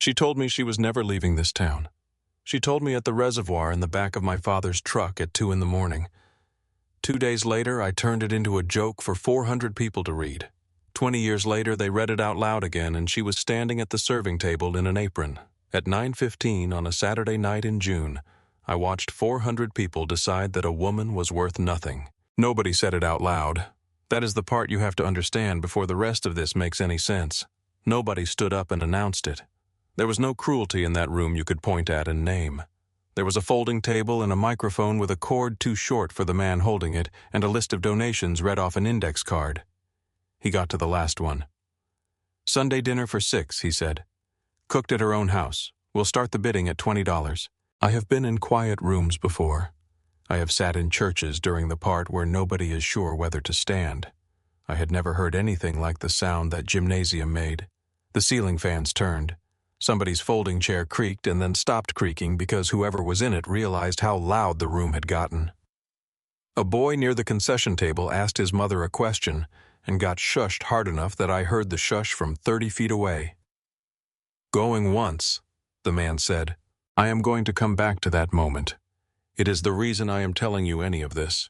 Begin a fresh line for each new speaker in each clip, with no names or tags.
She told me she was never leaving this town. She told me at the reservoir in the back of my father's truck at 2 in the morning. 2 days later, I turned it into a joke for 400 people to read. 20 years later, they read it out loud again, and she was standing at the serving table in an apron. At 9:15 on a Saturday night in June, I watched 400 people decide that a woman was worth nothing. Nobody said it out loud. That is the part you have to understand before the rest of this makes any sense. Nobody stood up and announced it. There was no cruelty in that room you could point at and name. There was a folding table and a microphone with a cord too short for the man holding it, and a list of donations read off an index card. He got to the last one. "Sunday dinner for 6, he said. "Cooked at her own house. We'll start the bidding at $20. I have been in quiet rooms before. I have sat in churches during the part where nobody is sure whether to stand. I had never heard anything like the sound that gymnasium made. The ceiling fans turned. Somebody's folding chair creaked and then stopped creaking because whoever was in it realized how loud the room had gotten. A boy near the concession table asked his mother a question and got shushed hard enough that I heard the shush from 30 feet away. "Going once," the man said. "I am going to come back to that moment. It is the reason I am telling you any of this.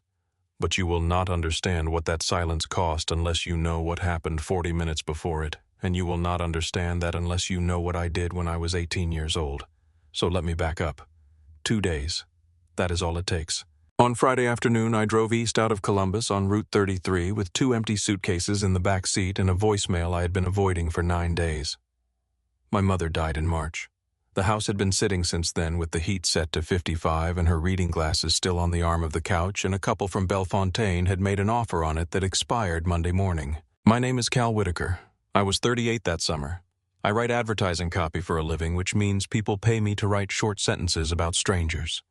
But you will not understand what that silence cost unless you know what happened 40 minutes before it, and you will not understand that unless you know what I did when I was 18 years old. So let me back up. 2 days. That is all it takes. On Friday afternoon, I drove east out of Columbus on Route 33 with 2 empty suitcases in the back seat and a voicemail I had been avoiding for 9 days. My mother died in March. The house had been sitting since then with the heat set to 55 and her reading glasses still on the arm of the couch, and a couple from Bellefontaine had made an offer on it that expired Monday morning. My name is Cal Whitaker. I was 38 that summer. I write advertising copy for a living, which means people pay me to write short sentences about strangers.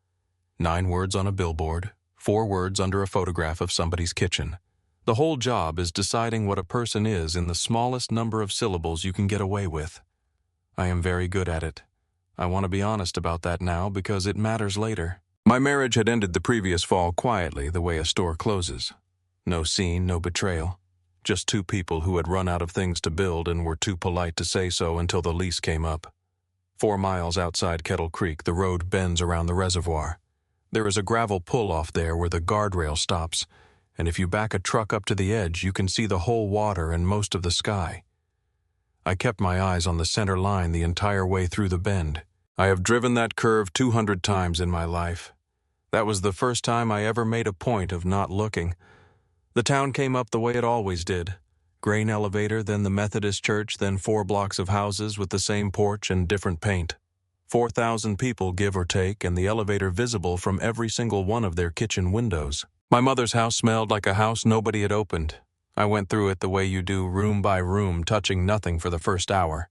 9 words on a billboard, 4 words under a photograph of somebody's kitchen. The whole job is deciding what a person is in the smallest number of syllables you can get away with. I am very good at it. I want to be honest about that now because it matters later. My marriage had ended the previous fall quietly, the way a store closes. No scene, no betrayal. Just 2 people who had run out of things to build and were too polite to say so until the lease came up. 4 miles outside Kettle Creek, the road bends around the reservoir. There is a gravel pull-off there where the guardrail stops, and if you back a truck up to the edge, you can see the whole water and most of the sky. I kept my eyes on the center line the entire way through the bend. I have driven that curve 200 times in my life. That was the first time I ever made a point of not looking. The town came up the way it always did. Grain elevator, then the Methodist church, then 4 blocks of houses with the same porch and different paint. 4,000 people, give or take, and the elevator visible from every single one of their kitchen windows. My mother's house smelled like a house nobody had opened. I went through it the way you do, room by room, touching nothing for the first hour.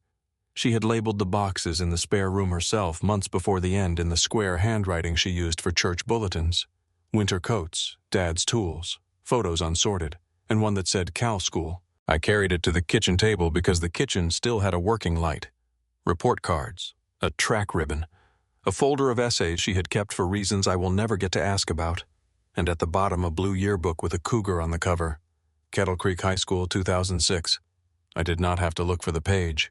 She had labeled the boxes in the spare room herself months before the end in the square handwriting she used for church bulletins. Winter coats, Dad's tools, photos unsorted, and one that said Cal School. I carried it to the kitchen table because the kitchen still had a working light. Report cards, a track ribbon, a folder of essays she had kept for reasons I will never get to ask about, and at the bottom a blue yearbook with a cougar on the cover. Kettle Creek High School, 2006. I did not have to look for the page.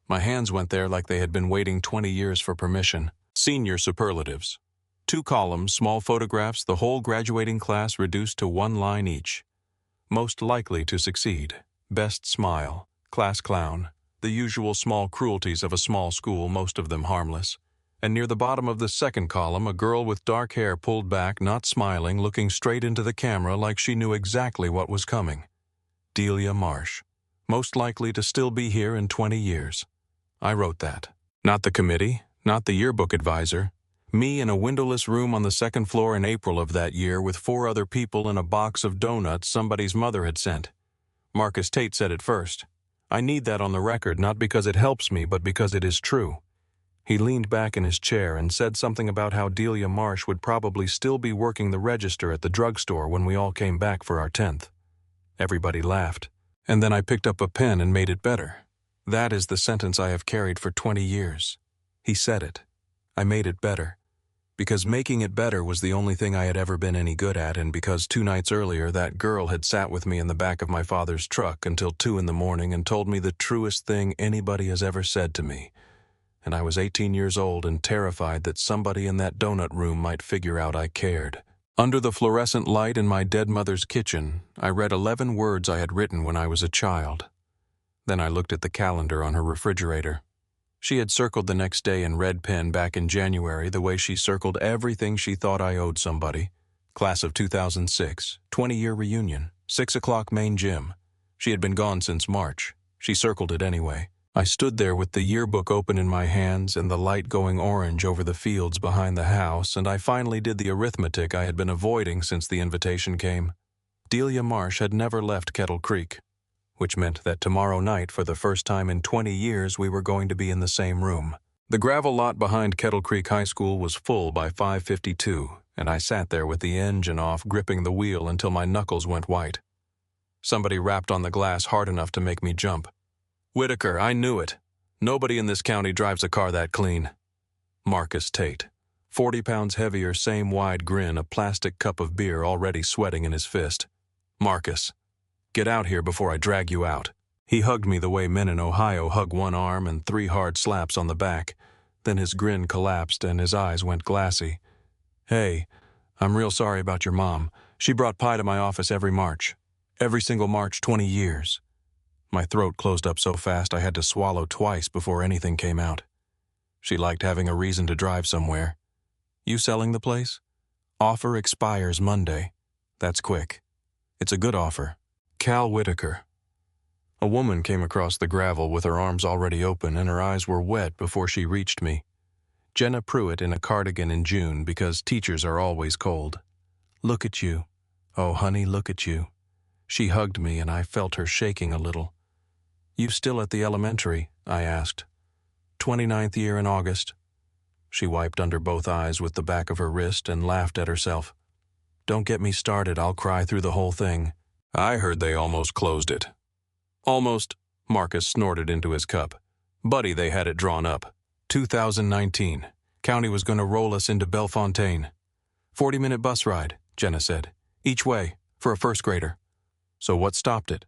My hands went there like they had been waiting 20 years for permission. Senior superlatives. 2 columns, small photographs, the whole graduating class reduced to 1 line each. Most likely to succeed. Best smile. Class clown. The usual small cruelties of a small school, most of them harmless. And near the bottom of the second column, a girl with dark hair pulled back, not smiling, looking straight into the camera like she knew exactly what was coming. Delia Marsh. Most likely to still be here in 20 years. I wrote that. Not the committee, not the yearbook advisor. Me in a windowless room on the 2nd floor in April of that year with 4 other people and a box of donuts somebody's mother had sent. Marcus Tate said it first. I need that on the record, not because it helps me, but because it is true. He leaned back in his chair and said something about how Delia Marsh would probably still be working the register at the drugstore when we all came back for our 10th. Everybody laughed. And then I picked up a pen and made it better. That is the sentence I have carried for 20 years. He said it. I made it better. Because making it better was the only thing I had ever been any good at, and because 2 nights earlier that girl had sat with me in the back of my father's truck until 2 in the morning and told me the truest thing anybody has ever said to me. and I was 18 years old and terrified that somebody in that donut room might figure out I cared. Under the fluorescent light in my dead mother's kitchen, I read 11 words I had written when I was a child. Then I looked at the calendar on her refrigerator. She had circled the next day in red pen back in January the way she circled everything she thought I owed somebody. Class of 2006, 20-year reunion, 6 o'clock main gym. She had been gone since March. She circled it anyway. I stood there with the yearbook open in my hands and the light going orange over the fields behind the house, and I finally did the arithmetic I had been avoiding since the invitation came. Delia Marsh had never left Kettle Creek, which meant that tomorrow night, for the first time in 20 years, we were going to be in the same room. The gravel lot behind Kettle Creek High School was full by 5:52, and I sat there with the engine off, gripping the wheel until my knuckles went white. Somebody rapped on the glass hard enough to make me jump. "Whitaker, I knew it. Nobody in this county drives a car that clean." Marcus Tate, 40 pounds heavier, same wide grin, a plastic cup of beer already sweating in his fist. "Marcus, get out here before I drag you out." He hugged me the way men in Ohio hug one arm and 3 hard slaps on the back. Then his grin collapsed and his eyes went glassy. "Hey, I'm real sorry about your mom. She brought pie to my office every March. Every single March, 20 years. My throat closed up so fast I had to swallow twice before anything came out. She liked having a reason to drive somewhere. You selling the place? Offer expires Monday. That's quick. It's a good offer. Cal Whitaker." A woman came across the gravel with her arms already open and her eyes were wet before she reached me. Jenna Pruitt in a cardigan in June because teachers are always cold. "Look at you. Oh, honey, look at you." She hugged me and I felt her shaking a little. "You still at the elementary?" I asked. 29th year in August." She wiped under both eyes with the back of her wrist and laughed at herself. "Don't get me started, I'll cry through the whole thing." "I heard they almost closed it." "Almost," Marcus snorted into his cup. "Buddy, they had it drawn up. 2019. County was going to roll us into Bellefontaine. 40-minute bus ride," Jenna said. "Each way, for a first grader." "So what stopped it?"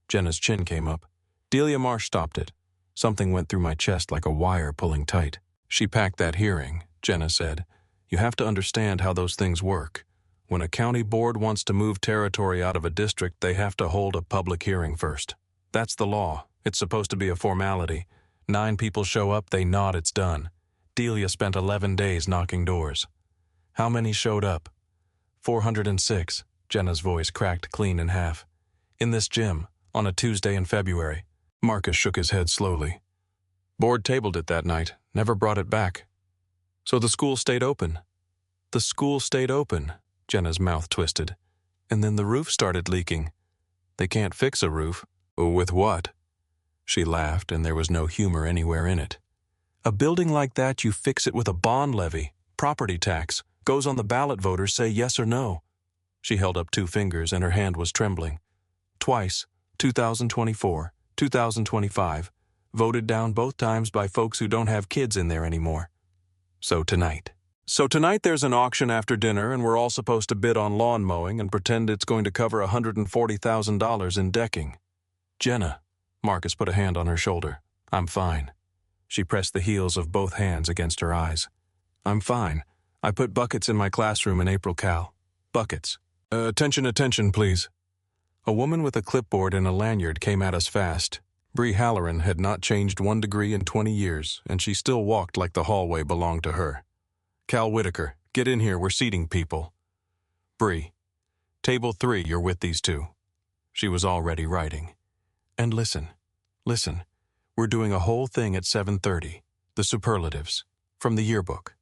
Jenna's chin came up. "Delia Marsh stopped it." Something went through my chest like a wire pulling tight. "She packed that hearing," Jenna said. "You have to understand how those things work. When a county board wants to move territory out of a district, they have to hold a public hearing first. That's the law. It's supposed to be a formality. 9 people show up, they nod, it's done. Delia spent 11 days knocking doors." "How many showed up?" 406, Jenna's voice cracked clean in half. "In this gym, on a Tuesday in February." Marcus shook his head slowly. "Board tabled it that night, never brought it back." "So the school stayed open?" "The school stayed open," Jenna's mouth twisted. "And then the roof started leaking." "They can't fix a roof." "With what?" She laughed, and there was no humor anywhere in it. "A building like that, you fix it with a bond levy, property tax, goes on the ballot, voters say yes or no." She held up 2 fingers, and her hand was trembling. "Twice, 2024, 2025, voted down both times by folks who don't have kids in there anymore." So tonight there's an auction after dinner and we're all supposed to bid on lawn mowing and pretend it's going to cover $140,000 in decking. "Jenna," Marcus put a hand on her shoulder. "I'm fine." She pressed the heels of both hands against her eyes. "I'm fine. I put buckets in my classroom in April, Cal. Buckets. Attention, please." A woman with a clipboard and a lanyard came at us fast. Bree Halloran had not changed 1 degree in 20 years, and she still walked like the hallway belonged to her. "Cal Whitaker, get in here, we're seating people." "Bree, table 3, you're with these 2. She was already writing. "And listen, we're doing a whole thing at 7:30, the superlatives, from the yearbook."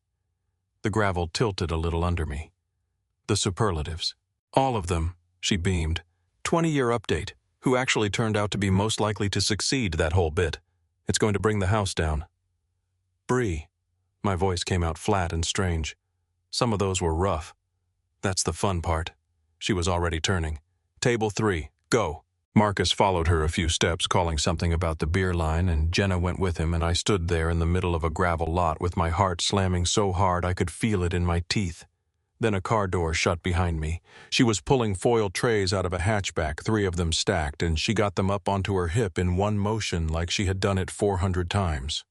The gravel tilted a little under me. "The superlatives. All of them," she beamed. 20-year update. Who actually turned out to be most likely to succeed, that whole bit. It's going to bring the house down." "Bree." My voice came out flat and strange. "Some of those were rough." "That's the fun part." She was already turning. "Table 3, go." Marcus followed her a few steps, calling something about the beer line, and Jenna went with him, and I stood there in the middle of a gravel lot with my heart slamming so hard I could feel it in my teeth. Then a car door shut behind me. She was pulling foil trays out of a hatchback, 3 of them stacked, and she got them up onto her hip in one motion like she had done it 400 times.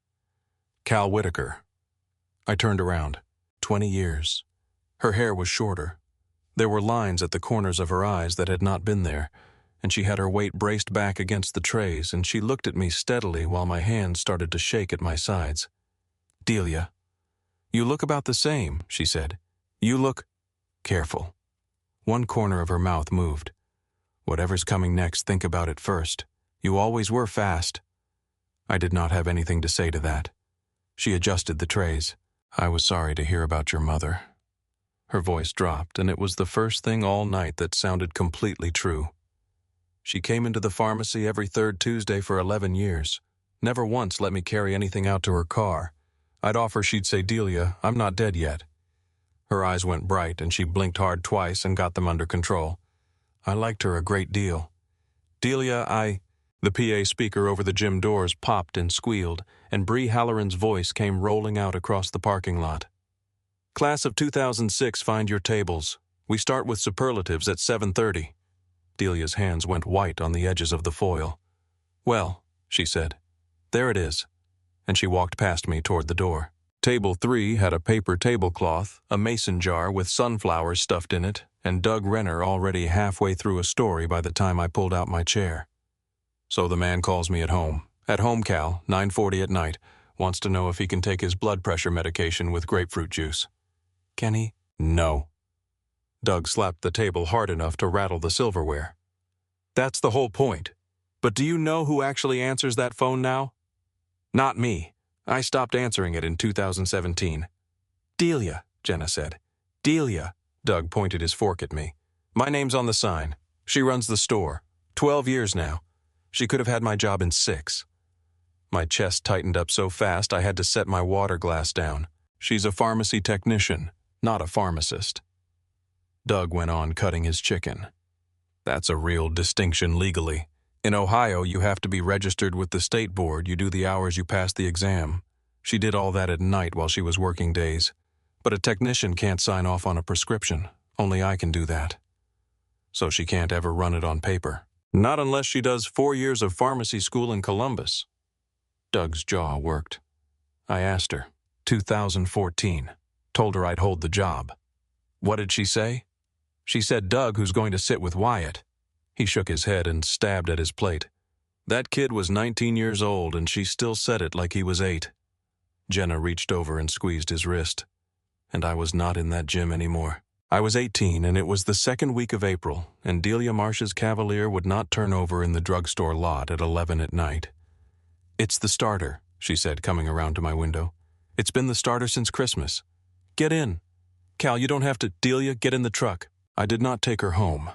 Cal Whitaker. I turned around. 20 years. Her hair was shorter. There were lines at the corners of her eyes that had not been there, and she had her weight braced back against the trays, and she looked at me steadily while my hands started to shake at my sides. "Delia, you look about the same," she said. "You look careful." One corner of her mouth moved. "Whatever's coming next, think about it first. You always were fast." I did not have anything to say to that. She adjusted the trays. "I was sorry to hear about your mother." Her voice dropped, and it was the first thing all night that sounded completely true. She came into the pharmacy every third Tuesday for 11 years. Never once let me carry anything out to her car. I'd offer, she'd say, "Delia, I'm not dead yet." Her eyes went bright, and she blinked hard twice and got them under control. I liked her a great deal. "Delia, The PA speaker over the gym doors popped and squealed, and Bree Halloran's voice came rolling out across the parking lot. "Class of 2006, find your tables. We start with superlatives at 7:30. Delia's hands went white on the edges of the foil. "Well," she said, "there it is." And she walked past me toward the door. Table 3 had a paper tablecloth, a mason jar with sunflowers stuffed in it, and Doug Renner already halfway through a story by the time I pulled out my chair. "So the man calls me at home. At home, Cal, 9:40 at night. Wants to know if he can take his blood pressure medication with grapefruit juice." "Can he?" "No." Doug slapped the table hard enough to rattle the silverware. "That's the whole point. But do you know who actually answers that phone now? Not me. I stopped answering it in 2017. "Delia," Jenna said. "Delia." Doug pointed his fork at me. "My name's on the sign. She runs the store. 12 years now. She could have had my job in 6. My chest tightened up so fast I had to set my water glass down. "She's a pharmacy technician, not a pharmacist." Doug went on cutting his chicken. "That's a real distinction legally. In Ohio, you have to be registered with the state board. You do the hours you pass the exam. She did all that at night while she was working days. But a technician can't sign off on a prescription. Only I can do that. So she can't ever run it on paper. Not unless she does 4 years of pharmacy school in Columbus." Doug's jaw worked. I asked her. 2014. Told her I'd hold the job. "What did she say?" "She said Doug, who's going to sit with Wyatt." He shook his head and stabbed at his plate. "That kid was 19 years old, and she still said it like he was 8. Jenna reached over and squeezed his wrist. And I was not in that gym anymore. I was 18, and it was the second week of April, and Delia Marsh's Cavalier would not turn over in the drugstore lot at 11 at night. "It's the starter," she said, coming around to my window. "It's been the starter since Christmas. Get in. Cal, you don't have to. Delia, get in the truck." I did not take her home.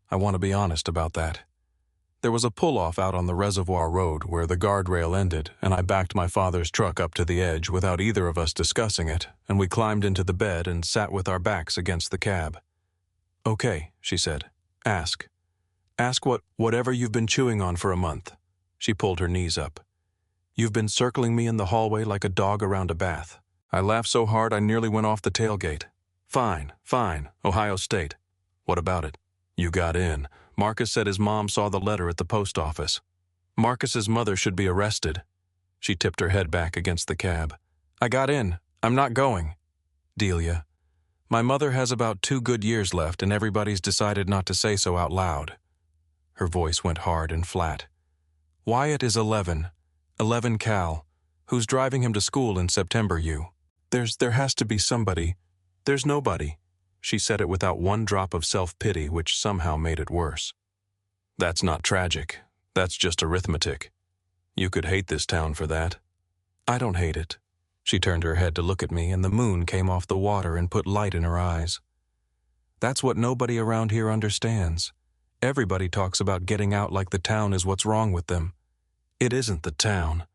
I want to be honest about that. There was a pull-off out on the Reservoir Road where the guardrail ended, and I backed my father's truck up to the edge without either of us discussing it, and we climbed into the bed and sat with our backs against the cab. "Okay," she said. "Ask. Ask whatever you've been chewing on for a month." She pulled her knees up. "You've been circling me in the hallway like a dog around a bath." I laughed so hard I nearly went off the tailgate. Fine, Ohio State. "What about it?" "You got in. Marcus said his mom saw the letter at the post office. Marcus's mother should be arrested." She tipped her head back against the cab. "I got in. I'm not going." "Delia, my mother has about 2 good years left, and everybody's decided not to say so out loud." Her voice went hard and flat. "Wyatt is 11. 11 Cal. Who's driving him to school in September, you? There has to be somebody. There's nobody." She said it without one drop of self-pity, which somehow made it worse. "That's not tragic. That's just arithmetic. You could hate this town for that." "I don't hate it." She turned her head to look at me, and the moon came off the water and put light in her eyes. "That's what nobody around here understands. Everybody talks about getting out like the town is what's wrong with them. It isn't the town."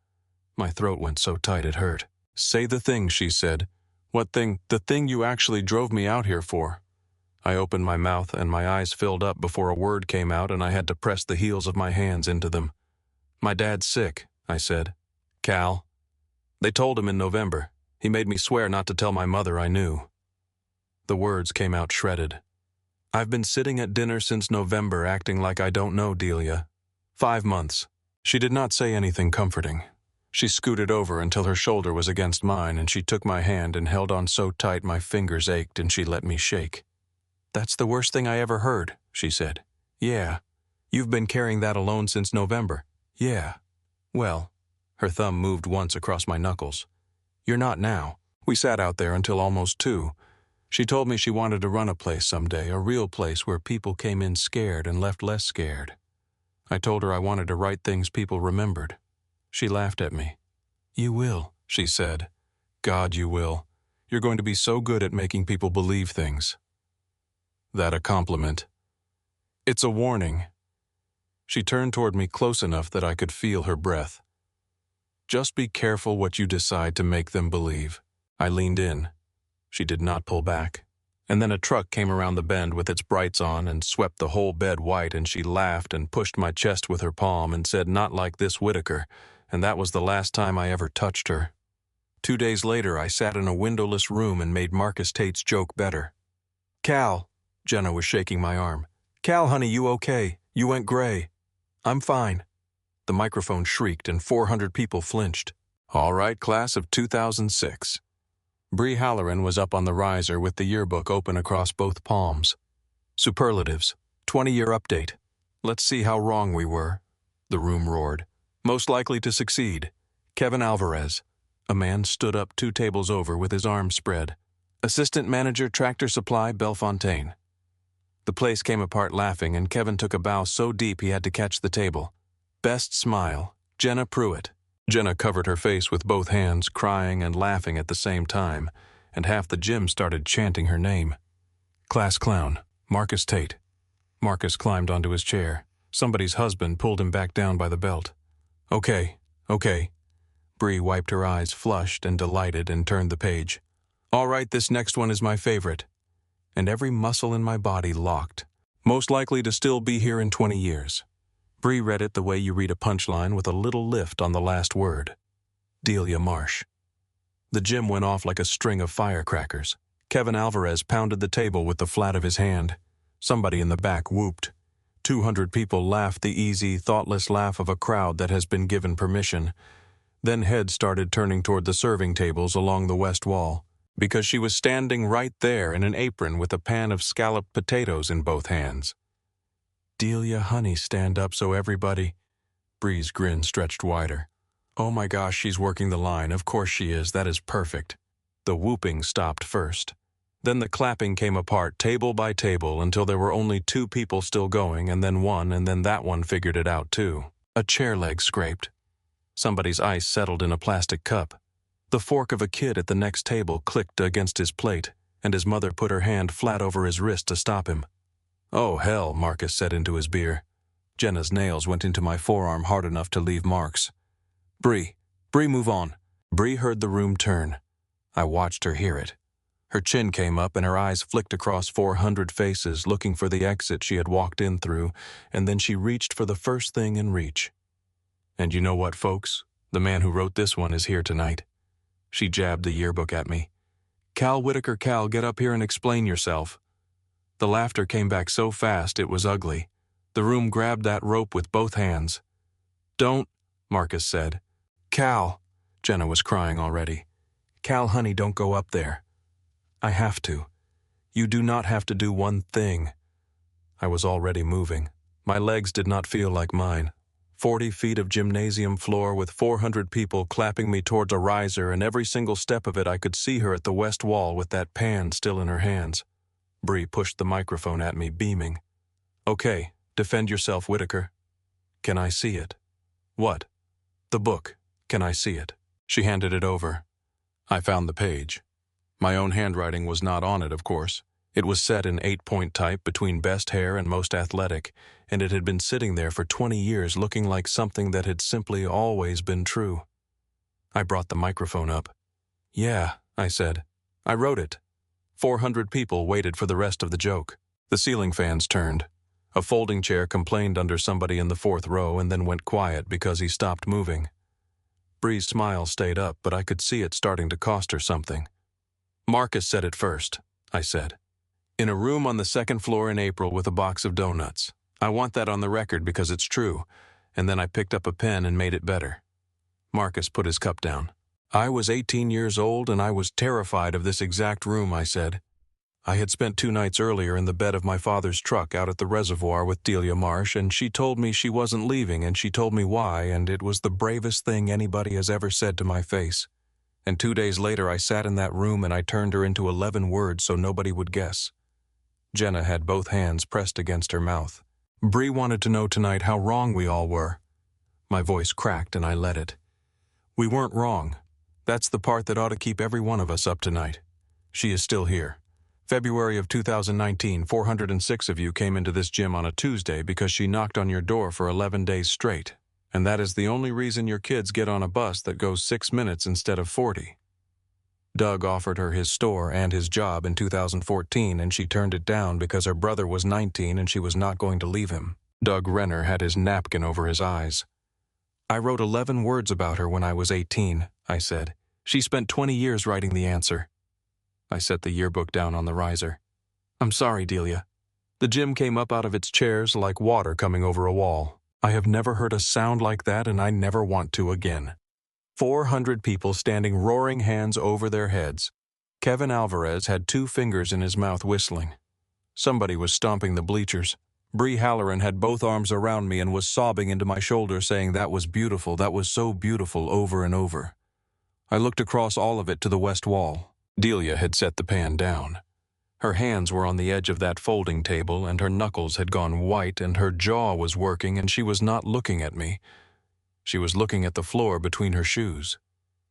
My throat went so tight it hurt. "Say the thing," she said. "What thing?" "The thing you actually drove me out here for." I opened my mouth and my eyes filled up before a word came out, and I had to press the heels of my hands into them. "My dad's sick," I said. "Cal." "They told him in November. He made me swear not to tell my mother I knew." The words came out shredded. "I've been sitting at dinner since November acting like I don't know Delia. 5 months." She did not say anything comforting. She scooted over until her shoulder was against mine, and she took my hand and held on so tight my fingers ached and she let me shake. "That's the worst thing I ever heard," she said. "Yeah. You've been carrying that alone since November." "Yeah. Well," her thumb moved once across my knuckles. "You're not now." We sat out there until almost 2. She told me she wanted to run a place someday, a real place where people came in scared and left less scared. I told her I wanted to write things people remembered. She laughed at me. "You will," she said. "God, you will. You're going to be so good at making people believe things." That a compliment? It's a warning. She turned toward me close enough that I could feel her breath. Just be careful what you decide to make them believe. I leaned in. She did not pull back. And then a truck came around the bend with its brights on and swept the whole bed white, and she laughed and pushed my chest with her palm and said, "Not like this, Whitaker," and that was the last time I ever touched her. 2 days later, I sat in a windowless room and made Marcus Tate's joke better. "Cal," Jenna was shaking my arm. "Cal, honey, you okay? You went gray." "I'm fine." The microphone shrieked and 400 people flinched. "All right, class of 2006. Bree Halloran was up on the riser with the yearbook open across both palms. "Superlatives. 20-year update. Let's see how wrong we were." The room roared. "Most likely to succeed. Kevin Alvarez." A man stood up 2 tables over with his arms spread. "Assistant manager, Tractor Supply, Bellefontaine." The place came apart laughing, and Kevin took a bow so deep he had to catch the table. "Best smile, Jenna Pruitt." Jenna covered her face with both hands, crying and laughing at the same time, and half the gym started chanting her name. "Class clown, Marcus Tate." Marcus climbed onto his chair. Somebody's husband pulled him back down by the belt. Okay. Bree wiped her eyes, flushed and delighted, and turned the page. "All right, this next one is my favorite." And every muscle in my body locked. "Most likely to still be here in 20 years. Bree read it the way you read a punchline, with a little lift on the last word. Delia Marsh. The gym went off like a string of firecrackers. Kevin Alvarez pounded the table with the flat of his hand. Somebody in the back whooped. 200 people laughed the easy, thoughtless laugh of a crowd that has been given permission. Then heads started turning toward the serving tables along the west wall, because she was standing right there in an apron with a pan of scalloped potatoes in both hands. "Delia, honey, stand up so everybody—" Bree's grin stretched wider. "Oh my gosh, she's working the line. Of course she is. That is perfect." The whooping stopped first. Then the clapping came apart table by table until there were only 2 people still going, and then one, and then that one figured it out too. A chair leg scraped. Somebody's ice settled in a plastic cup. The fork of a kid at the next table clicked against his plate, and his mother put her hand flat over his wrist to stop him. "Oh, hell," Marcus said into his beer. Jenna's nails went into my forearm hard enough to leave marks. Bree, move on." Bree heard the room turn. I watched her hear it. Her chin came up and her eyes flicked across 400 faces looking for the exit she had walked in through, and then she reached for the first thing in reach. "And you know what, folks? The man who wrote this one is here tonight." She jabbed the yearbook at me. "Cal Whitaker, Cal, get up here and explain yourself." The laughter came back so fast it was ugly. The room grabbed that rope with both hands. "Don't," Marcus said. "Cal," Jenna was crying already. "Cal, honey, don't go up there." "I have to." "You do not have to do one thing." I was already moving. My legs did not feel like mine. 40 feet of gymnasium floor with 400 people clapping me towards a riser, and every single step of it I could see her at the west wall with that pan still in her hands. Bree pushed the microphone at me, beaming. "Okay, defend yourself, Whitaker." "Can I see it?" "What?" "The book. Can I see it?" She handed it over. I found the page. My own handwriting was not on it, of course. It was set in 8-point type between best hair and most athletic, and it had been sitting there for 20 years looking like something that had simply always been true. I brought the microphone up. "Yeah," I said. "I wrote it." 400 people waited for the rest of the joke. The ceiling fans turned. A folding chair complained under somebody in the 4th row and then went quiet because he stopped moving. Bree's smile stayed up, but I could see it starting to cost her something. "Marcus said it first," I said. "In a room on the 2nd floor in April with a box of donuts. I want that on the record because it's true." And then I picked up a pen and made it better. Marcus put his cup down. I was 18 years old and I was terrified of this exact room, I said. I had spent 2 nights earlier in the bed of my father's truck out at the reservoir with Delia Marsh, and she told me she wasn't leaving, and she told me why, and it was the bravest thing anybody has ever said to my face. And 2 days later I sat in that room and I turned her into 11 words so nobody would guess. Jenna had both hands pressed against her mouth. Bree wanted to know tonight how wrong we all were. My voice cracked and I let it. We weren't wrong. That's the part that ought to keep every one of us up tonight. She is still here. February of 2019, 406 of you came into this gym on a Tuesday because she knocked on your door for 11 days straight. And that is the only reason your kids get on a bus that goes 6 minutes instead of 40. Doug offered her his store and his job in 2014, and she turned it down because her brother was 19 and she was not going to leave him. Doug Renner had his napkin over his eyes. I wrote 11 words about her when I was 18, I said. She spent 20 years writing the answer. I set the yearbook down on the riser. I'm sorry, Delia. The gym came up out of its chairs like water coming over a wall. I have never heard a sound like that, and I never want to again. 400 people standing roaring hands over their heads. Kevin Alvarez had 2 fingers in his mouth whistling. Somebody was stomping the bleachers. Bree Halloran had both arms around me and was sobbing into my shoulder saying that was so beautiful over and over. I looked across all of it to the west wall. Delia had set the pan down. Her hands were on the edge of that folding table, and her knuckles had gone white, and her jaw was working, and she was not looking at me. She was looking at the floor between her shoes.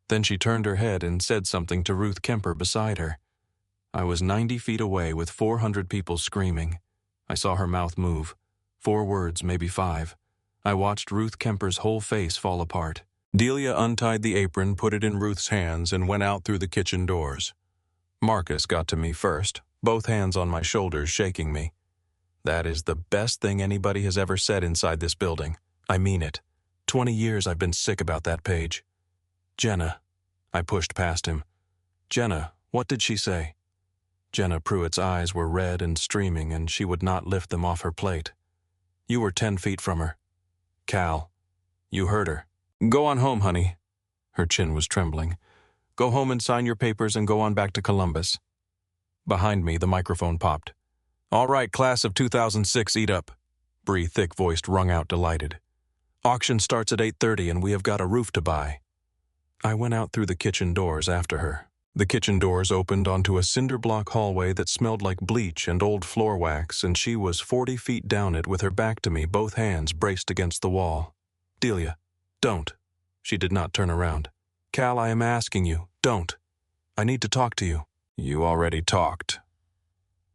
Then she turned her head and said something to Ruth Kemper beside her. I was 90 feet away with 400 people screaming. I saw her mouth move. 4 words, maybe 5. I watched Ruth Kemper's whole face fall apart. Delia untied the apron, put it in Ruth's hands, and went out through the kitchen doors. Marcus got to me first, both hands on my shoulders, shaking me. That is the best thing anybody has ever said inside this building. I mean it. 20 years I've been sick about that page. Jenna. I pushed past him. Jenna, what did she say? Jenna Pruitt's eyes were red and streaming, and she would not lift them off her plate. You were 10 feet from her. Cal, you heard her. Go on home, honey. Her chin was trembling. Go home and sign your papers and go on back to Columbus. Behind me, the microphone popped. All right, class of 2006, eat up. Bree, thick-voiced, wrung out delighted. Auction starts at 8:30 and we have got a roof to buy. I went out through the kitchen doors after her. The kitchen doors opened onto a cinder-block hallway that smelled like bleach and old floor wax, and she was 40 feet down it with her back to me, both hands braced against the wall. Delia, don't. She did not turn around. Cal, I am asking you, don't. I need to talk to you. You already talked.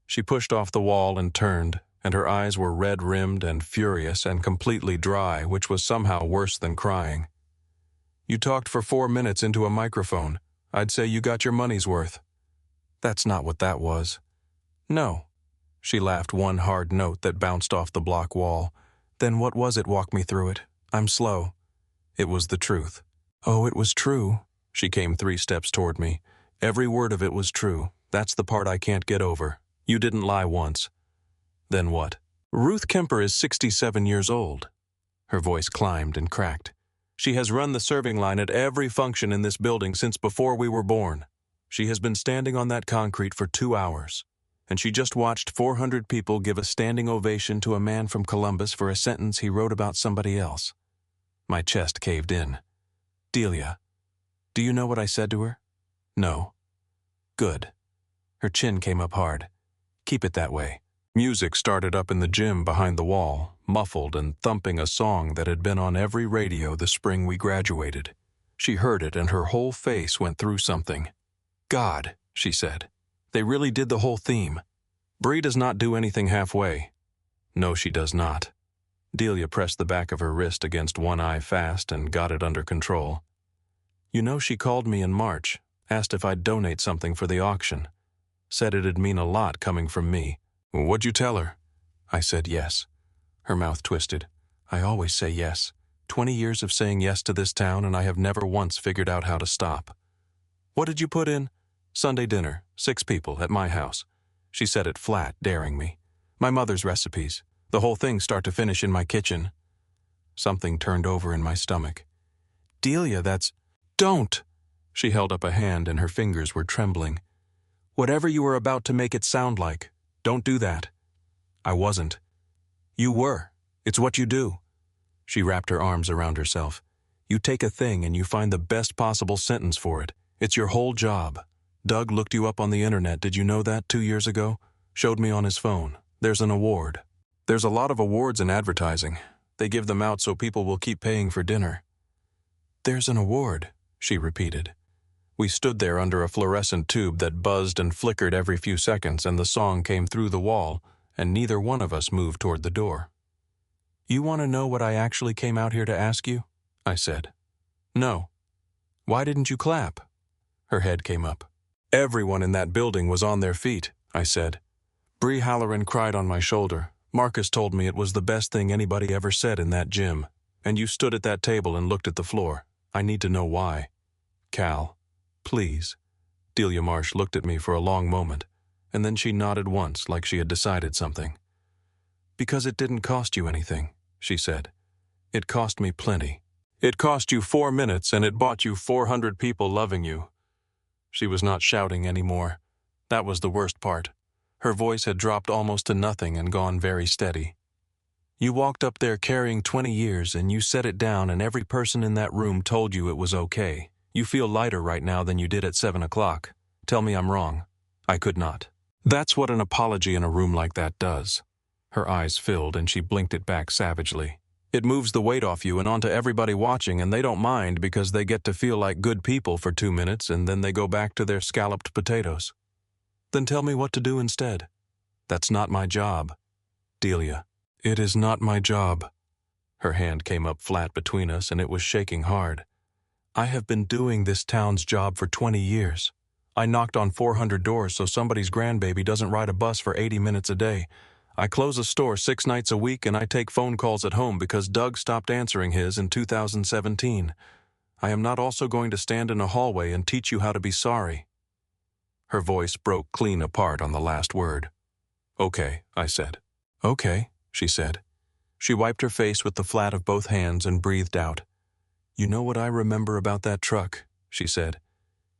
She pushed off the wall and turned, and her eyes were red-rimmed and furious and completely dry, which was somehow worse than crying. You talked for 4 minutes into a microphone. I'd say you got your money's worth. That's not what that was. No. She laughed one hard note that bounced off the block wall. Then what was it? Walk me through it. I'm slow. It was the truth. Oh, it was true. She came 3 steps toward me. Every word of it was true. That's the part I can't get over. You didn't lie once. Then what? Ruth Kemper is 67 years old. Her voice climbed and cracked. She has run the serving line at every function in this building since before we were born. She has been standing on that concrete for 2 hours. And she just watched 400 people give a standing ovation to a man from Columbus for a sentence he wrote about somebody else. My chest caved in. Delia, do you know what I said to her? No. Good. Her chin came up hard. Keep it that way. Music started up in the gym behind the wall, muffled and thumping a song that had been on every radio the spring we graduated. She heard it and her whole face went through something. God, she said. They really did the whole theme. Bree does not do anything halfway. No, she does not. Delia pressed the back of her wrist against one eye fast and got it under control. You know, she called me in March, asked if I'd donate something for the auction. Said it'd mean a lot coming from me. What'd you tell her? I said yes. Her mouth twisted. I always say yes. 20 years of saying yes to this town, and I have never once figured out how to stop. What did you put in? Sunday dinner, 6 people, at my house. She said it flat, daring me. My mother's recipes. The whole thing start to finish in my kitchen. Something turned over in my stomach. Delia, that's... Don't! She held up a hand and her fingers were trembling. Whatever you were about to make it sound like, don't do that. I wasn't. You were. It's what you do. She wrapped her arms around herself. You take a thing and you find the best possible sentence for it. It's your whole job. Doug looked you up on the internet, did you know that 2 years ago? Showed me on his phone. There's an award. There's a lot of awards in advertising. They give them out so people will keep paying for dinner. There's an award, she repeated. We stood there under a fluorescent tube that buzzed and flickered every few seconds, and the song came through the wall, and neither one of us moved toward the door. You want to know what I actually came out here to ask you? I said. No. Why didn't you clap? Her head came up. Everyone in that building was on their feet, I said. Bree Halloran cried on my shoulder. Marcus told me it was the best thing anybody ever said in that gym. And you stood at that table and looked at the floor. I need to know why. Cal, please. Delia Marsh looked at me for a long moment, and then she nodded once like she had decided something. Because it didn't cost you anything, she said. It cost me plenty. It cost you 4 minutes and it bought you 400 people loving you. She was not shouting anymore. That was the worst part. Her voice had dropped almost to nothing and gone very steady. You walked up there carrying 20 years and you set it down and every person in that room told you it was okay. You feel lighter right now than you did at 7 o'clock. Tell me I'm wrong. I could not. That's what an apology in a room like that does. Her eyes filled and she blinked it back savagely. It moves the weight off you and onto everybody watching, and they don't mind because they get to feel like good people for 2 minutes and then they go back to their scalloped potatoes. Then tell me what to do instead. That's not my job. Delia, it is not my job. Her hand came up flat between us and it was shaking hard. I have been doing this town's job for 20 years. I knocked on 400 doors so somebody's grandbaby doesn't ride a bus for 80 minutes a day. I close a store 6 nights a week and I take phone calls at home because Doug stopped answering his in 2017. I am not also going to stand in a hallway and teach you how to be sorry. Her voice broke clean apart on the last word. Okay, I said. Okay, she said. She wiped her face with the flat of both hands and breathed out. You know what I remember about that truck, she said.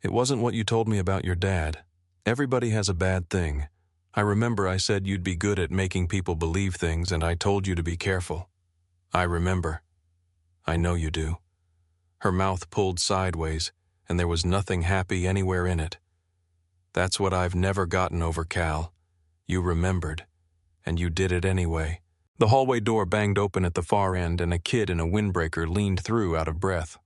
It wasn't what you told me about your dad. Everybody has a bad thing. I remember I said you'd be good at making people believe things and I told you to be careful. I remember. I know you do. Her mouth pulled sideways and there was nothing happy anywhere in it. That's what I've never gotten over, Cal. You remembered, and you did it anyway. The hallway door banged open at the far end and a kid in a windbreaker leaned through out of breath.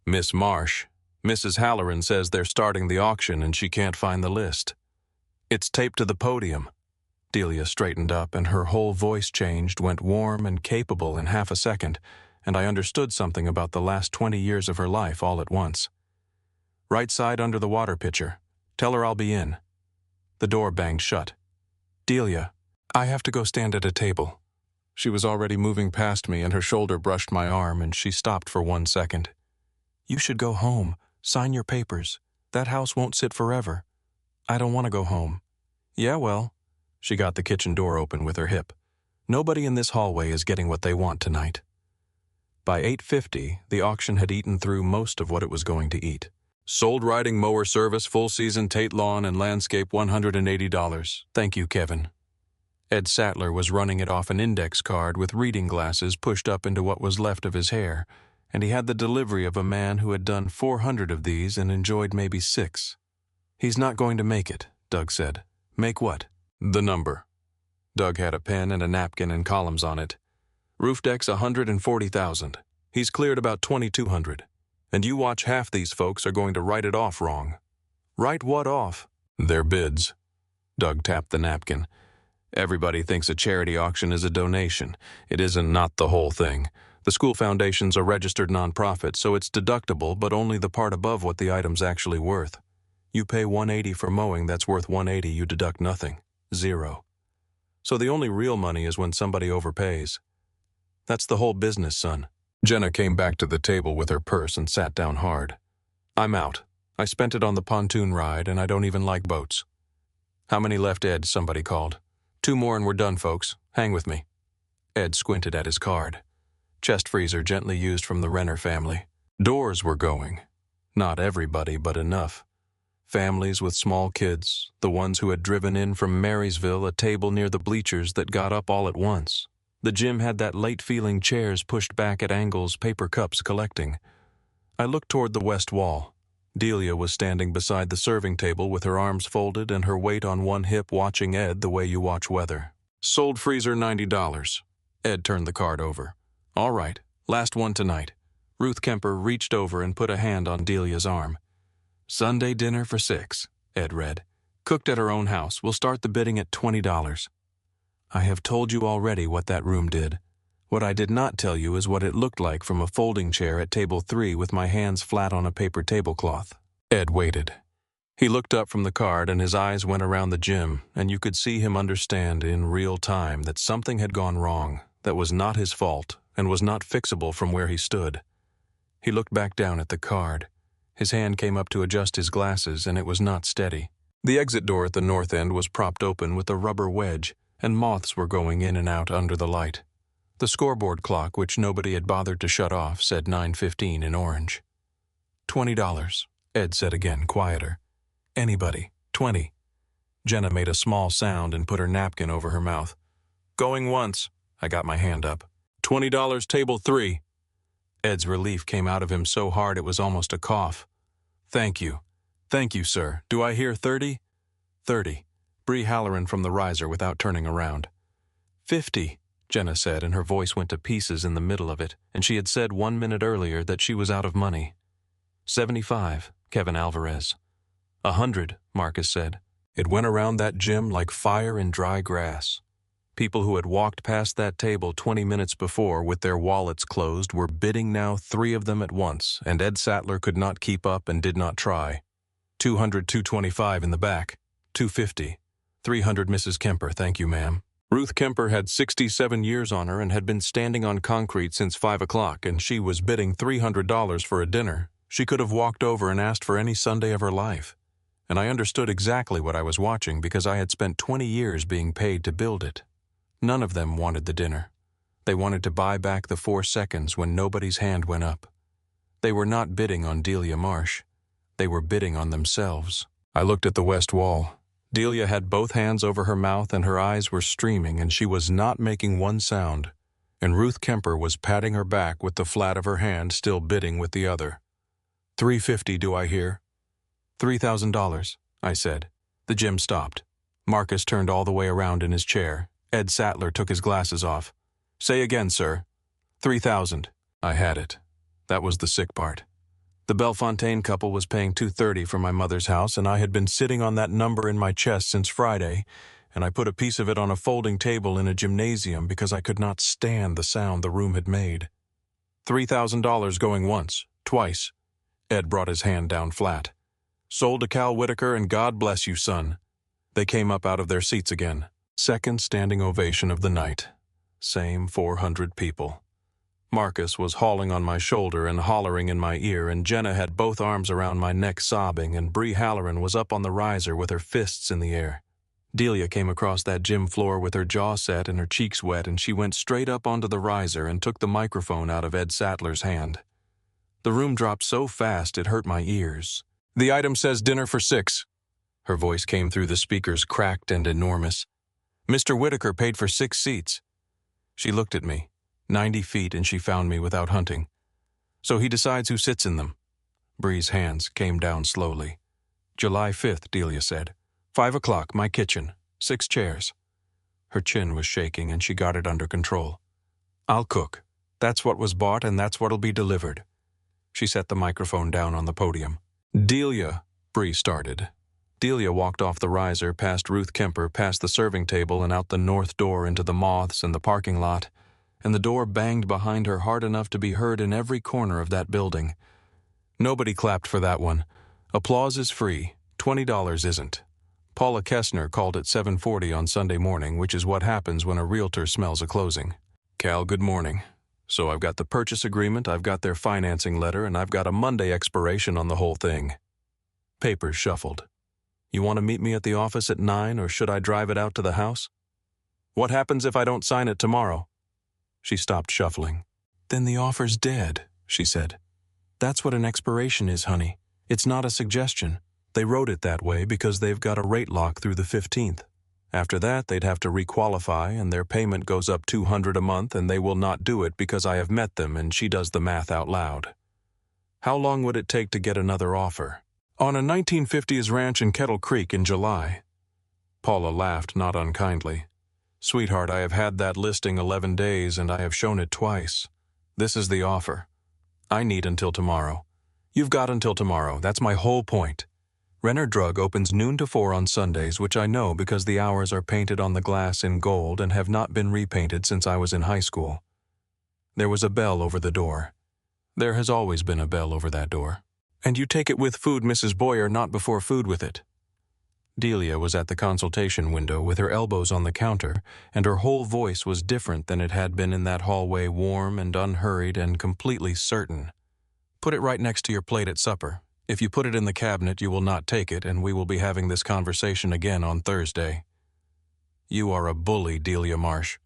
Miss Marsh, Mrs. Halloran says they're starting the auction and she can't find the list. It's taped to the podium. Delia straightened up and her whole voice changed, went warm and capable in half a second, and I understood something about the last 20 years of her life all at once. Right side under the water pitcher. Tell her I'll be in. The door banged shut. Delia, I have to go stand at a table. She was already moving past me and her shoulder brushed my arm and she stopped for 1 second. You should go home. Sign your papers. That house won't sit forever. I don't want to go home. Yeah, well. She got the kitchen door open with her hip. Nobody in this hallway is getting what they want tonight. By 8:50, the auction had eaten through most of what it was going to eat. Sold riding mower service, full season Tate lawn and landscape $180. Thank you, Kevin. Ed Sattler was running it off an index card with reading glasses pushed up into what was left of his hair, and he had the delivery of a man who had done 400 of these and enjoyed maybe 6. He's not going to make it, Doug said. Make what? The number. Doug had a pen and a napkin and columns on it. Roof deck's 140,000. He's cleared about 2,200. And you watch, half these folks are going to write it off wrong. Write what off? Their bids. Doug tapped the napkin. Everybody thinks a charity auction is a donation. It isn't, not the whole thing. The school foundation's a registered nonprofit, so it's deductible, but only the part above what the item's actually worth. You pay $180 for mowing that's worth $180, you deduct nothing. 0. So the only real money is when somebody overpays. That's the whole business, son. Jenna came back to the table with her purse and sat down hard. I'm out. I spent it on the pontoon ride, and I don't even like boats. How many left, Ed? Somebody called. 2 more and we're done, folks. Hang with me. Ed squinted at his card. Chest freezer gently used from the Renner family. Doors were going. Not everybody, but enough. Families with small kids, the ones who had driven in from Marysville, a table near the bleachers that got up all at once. The gym had that late-feeling chairs pushed back at angles, paper cups collecting. I looked toward the west wall. Delia was standing beside the serving table with her arms folded and her weight on one hip, watching Ed the way you watch weather. Sold freezer $90. Ed turned the card over. All right, last one tonight. Ruth Kemper reached over and put a hand on Delia's arm. Sunday dinner for 6, Ed read. Cooked at her own house. We'll start the bidding at $20. I have told you already what that room did. What I did not tell you is what it looked like from a folding chair at table 3 with my hands flat on a paper tablecloth. Ed waited. He looked up from the card and his eyes went around the gym, and you could see him understand in real time that something had gone wrong, that was not his fault, and was not fixable from where he stood. He looked back down at the card. His hand came up to adjust his glasses, and it was not steady. The exit door at the north end was propped open with a rubber wedge, and moths were going in and out under the light. The scoreboard clock, which nobody had bothered to shut off, said 9:15 in orange. $20, Ed said again, quieter. Anybody, 20. Jenna made a small sound and put her napkin over her mouth. Going once. I got my hand up. $20, table 3. Ed's relief came out of him so hard it was almost a cough. Thank you. Thank you, sir. Do I hear 30? 30. Bree Halloran from the riser without turning around. 50, Jenna said, and her voice went to pieces in the middle of it, and she had said 1 minute earlier that she was out of money. 75, Kevin Alvarez. 100, Marcus said. It went around that gym like fire in dry grass. People who had walked past that table 20 minutes before with their wallets closed were bidding now 3 of them at once, and Ed Sattler could not keep up and did not try. 200, 225 in the back. 250. 300 Mrs. Kemper, thank you, ma'am. Ruth Kemper had 67 years on her and had been standing on concrete since 5 o'clock, and she was bidding $300 for a dinner. She could have walked over and asked for any Sunday of her life. And I understood exactly what I was watching because I had spent 20 years being paid to build it. None of them wanted the dinner. They wanted to buy back the 4 seconds when nobody's hand went up. They were not bidding on Delia Marsh. They were bidding on themselves. I looked at the west wall. Delia had both hands over her mouth and her eyes were streaming, and she was not making one sound. And Ruth Kemper was patting her back with the flat of her hand, still bidding with the other. 350, do I hear? $3,000, I said. The gym stopped. Marcus turned all the way around in his chair. Ed Sattler took his glasses off. Say again, sir. 3,000. I had it. That was the sick part. The Bellefontaine couple was paying $230 for my mother's house, and I had been sitting on that number in my chest since Friday, and I put a piece of it on a folding table in a gymnasium because I could not stand the sound the room had made. $3,000 going once, twice. Ed brought his hand down flat. Sold to Cal Whitaker, and God bless you, son. They came up out of their seats again. Second standing ovation of the night. Same 400 people. Marcus was hauling on my shoulder and hollering in my ear, and Jenna had both arms around my neck sobbing, and Bree Halloran was up on the riser with her fists in the air. Delia came across that gym floor with her jaw set and her cheeks wet, and she went straight up onto the riser and took the microphone out of Ed Sattler's hand. The room dropped so fast it hurt my ears. The item says dinner for 6. Her voice came through the speakers, cracked and enormous. Mr. Whitaker paid for 6 seats. She looked at me. 90 feet, and she found me without hunting. So he decides who sits in them. Bree's hands came down slowly. July 5th, Delia said. 5 o'clock, my kitchen. 6 chairs. Her chin was shaking, and she got it under control. I'll cook. That's what was bought, and that's what'll be delivered. She set the microphone down on the podium. Delia, Bree started. Delia walked off the riser, past Ruth Kemper, past the serving table, and out the north door into the moths and the parking lot, and the door banged behind her hard enough to be heard in every corner of that building. Nobody clapped for that one. Applause is free. $20 isn't. Paula Kessner called at 7:40 on Sunday morning, which is what happens when a realtor smells a closing. Cal, good morning. So I've got the purchase agreement, I've got their financing letter, and I've got a Monday expiration on the whole thing. Papers shuffled. You want to meet me at the office at 9, or should I drive it out to the house? What happens if I don't sign it tomorrow? She stopped shuffling. Then the offer's dead, she said. That's what an expiration is, honey. It's not a suggestion. They wrote it that way because they've got a rate lock through the 15th. After that, they'd have to requalify, and their payment goes up $200 a month, and they will not do it because I have met them and she does the math out loud. How long would it take to get another offer? On a 1950s ranch in Kettle Creek in July. Paula laughed, not unkindly. Sweetheart, I have had that listing 11 days and I have shown it twice. This is the offer. I need until tomorrow. You've got until tomorrow. That's my whole point. Renner Drug opens noon to 4 on Sundays, which I know because the hours are painted on the glass in gold and have not been repainted since I was in high school. There was a bell over the door. There has always been a bell over that door. And you take it with food, Mrs. Boyer, not before food with it. Delia was at the consultation window with her elbows on the counter, and her whole voice was different than it had been in that hallway, warm and unhurried and completely certain. Put it right next to your plate at supper. If you put it in the cabinet, you will not take it, and we will be having this conversation again on Thursday. You are a bully, Delia Marsh.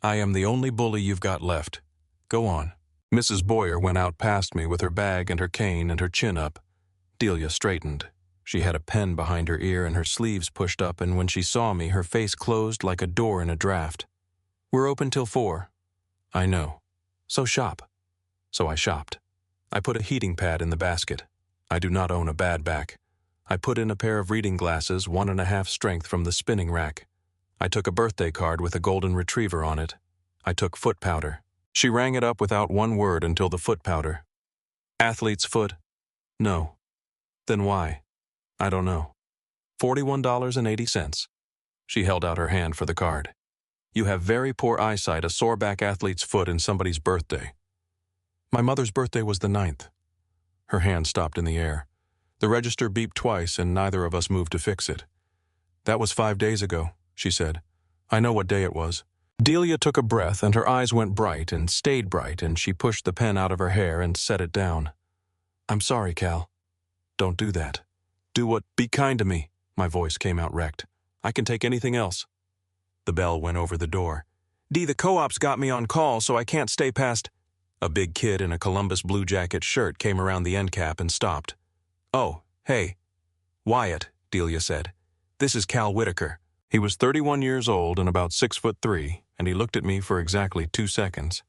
I am the only bully you've got left. Go on. Mrs. Boyer went out past me with her bag and her cane and her chin up. Delia straightened. She had a pen behind her ear and her sleeves pushed up, and when she saw me, her face closed like a door in a draft. We're open till 4. I know. So shop. So I shopped. I put a heating pad in the basket. I do not own a bad back. I put in a pair of reading glasses, 1.5 strength from the spinning rack. I took a birthday card with a golden retriever on it. I took foot powder. She rang it up without one word until the foot powder. Athlete's foot? No. Then why? I don't know. $41.80. She held out her hand for the card. You have very poor eyesight, a sore back athlete's foot, and somebody's birthday. My mother's birthday was the 9th. Her hand stopped in the air. The register beeped twice, and neither of us moved to fix it. That was 5 days ago, she said. I know what day it was. Delia took a breath, and her eyes went bright and stayed bright, and she pushed the pen out of her hair and set it down. I'm sorry, Cal. Don't do that. Do what? Be kind to me. My voice came out wrecked. I can take anything else. The bell went over the door. Dee, the co-op's got me on call, so I can't stay past... A big kid in a Columbus Blue Jacket shirt came around the end cap and stopped. Oh, hey. Wyatt, Delia said. This is Cal Whitaker. He was 31 years old and about 6'3", and he looked at me for exactly 2 seconds.